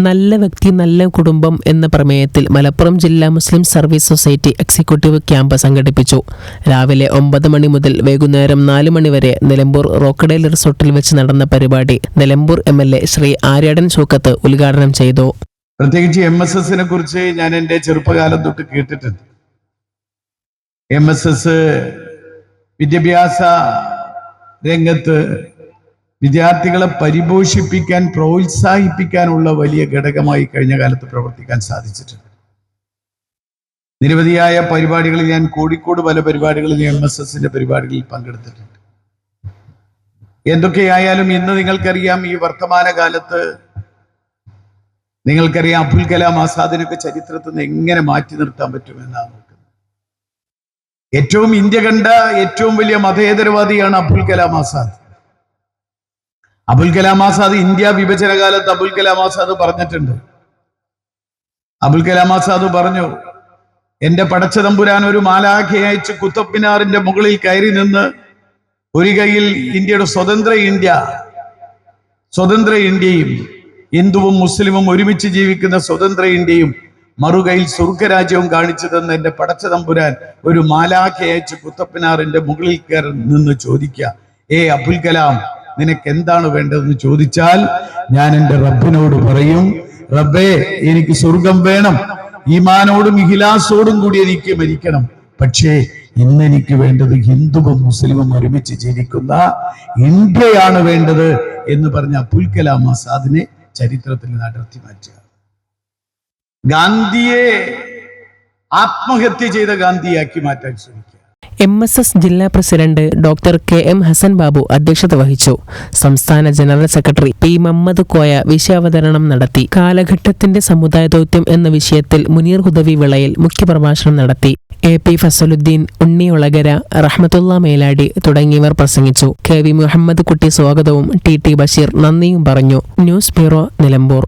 നല്ല വ്യക്തി നല്ല കുടുംബം എന്ന പ്രമേയത്തിൽ മലപ്പുറം ജില്ലാ മുസ്ലിം സർവീസ് സൊസൈറ്റി എക്സിക്യൂട്ടീവ് ക്യാമ്പ് സംഘടിപ്പിച്ചു. രാവിലെ 9 മണി മുതൽ വൈകുന്നേരം 4 മണി വരെ നിലമ്പൂർ റോക്കഡേൽ റിസോർട്ടിൽ വെച്ച് നടന്ന പരിപാടി നിലമ്പൂർ MLA ശ്രീ ആര്യാടൻ സൂക്കത്ത് ഉദ്ഘാടനം ചെയ്തു. പ്രത്യേകിച്ച് MSSനെ കുറിച്ച് ഞാൻ എൻ്റെ ചെറുപ്പകാലം തൊട്ട് കേട്ടിട്ടുണ്ട്. MSS വിദ്യാഭ്യാസ രംഗത്ത് വിദ്യാർത്ഥികളെ പരിപോഷിപ്പിക്കാൻ, പ്രോത്സാഹിപ്പിക്കാനുള്ള വലിയ ഘടകമായി കഴിഞ്ഞ കാലത്ത് പ്രവർത്തിക്കാൻ സാധിച്ചിട്ടുണ്ട്. നിരവധിയായ പരിപാടികളിൽ ഞാൻ കോഴിക്കോട് പല പരിപാടികളിൽ MSSന്റെ പരിപാടികളിൽ പങ്കെടുത്തിട്ടുണ്ട്. എന്തൊക്കെയായാലും ഇന്ന് നിങ്ങൾക്കറിയാം, ഈ വർത്തമാന കാലത്ത് നിങ്ങൾക്കറിയാം, അബ്ദുൽ കലാം ആസാദിനൊക്കെ ചരിത്രത്തിൽ നിന്ന് എങ്ങനെ മാറ്റി നിർത്താൻ പറ്റുമെന്നാണ് നോക്കുന്നത്. ഇന്ത്യ കണ്ട ഏറ്റവും വലിയ മതേതരവാദിയാണ് അബ്ദുൽ കലാം ആസാദ്. അബുൽ കലാം ആസാദ് ഇന്ത്യ വിഭജന കാലത്ത് അബുൽ കലാം ആസാദ് പറഞ്ഞിട്ടുണ്ട്. അബുൽ കലാം ആസാദ് പറഞ്ഞു, എന്റെ പടച്ചതമ്പുരാൻ ഒരു മാലാഖയെ അയച്ച് കുത്തബ് മിനാറിന്റെ മുകളിൽ കയറി നിന്ന് ഒരു കൈയിൽ ഇന്ത്യയുടെ സ്വതന്ത്ര ഇന്ത്യയും ഹിന്ദുവും മുസ്ലിമും ഒരുമിച്ച് ജീവിക്കുന്ന സ്വതന്ത്ര ഇന്ത്യയും മറുകൈയിൽ സ്വർഗരാജ്യവും കാണിച്ചു തന്ന എന്റെ പടച്ചതമ്പുരാൻ ഒരു മാലാഖയെ അയച്ച് കുത്തബ് മിനാറിന്റെ മുകളിൽ കയറി നിന്ന് ചോദിക്കുക, അബുൽ കലാം, നിനക്ക് എന്താണ് വേണ്ടതെന്ന് ചോദിച്ചാൽ ഞാൻ എൻ്റെ റബ്ബിനോട് പറയും, റബ്ബേ, എനിക്ക് സ്വർഗം വേണം, ഈമാനോടും ഇഖ്ലാസോടും കൂടി എനിക്ക് മരിക്കണം. പക്ഷേ ഇന്ന് എനിക്ക് വേണ്ടത് ഹിന്ദുവും മുസ്ലിമും ഒരുമിച്ച് ജീവിക്കുന്ന ഇന്ത്യയാണ് വേണ്ടത് എന്ന് പറഞ്ഞ അബ്ദുൽ കലാം ആസാദിനെ ചരിത്രത്തിൽ നടത്തി മാറ്റുക. ഗാന്ധിയെ ആത്മഹത്യ ചെയ്ത ഗാന്ധിയാക്കി മാറ്റാൻ ശ്രമിക്കുക. MSS ജില്ലാ president doctor KM Hasan Babu അധ്യക്ഷത വഹിച്ചു. സംസ്ഥാന general secretary P Muhammad Koya വിഷയാവതരണം നടത്തി. കാലഘട്ടത്തിന്റെ സമുദായ ദൗത്യം എന്ന വിഷയത്തിൽ മുനീർ ഹുദവി വിളയിൽ മുഖ്യപ്രഭാഷണം നടത്തി. AP ഫസലുദ്ദീൻ, ഉണ്ണി ഒളകര, റഹ്മത്തുള്ള മേലാടി തുടങ്ങിയവർ പ്രസംഗിച്ചു. KV മുഹമ്മദ് കുട്ടി സ്വാഗതവും TT ബഷീർ നന്ദിയും പറഞ്ഞു. News bureau, Nilambur.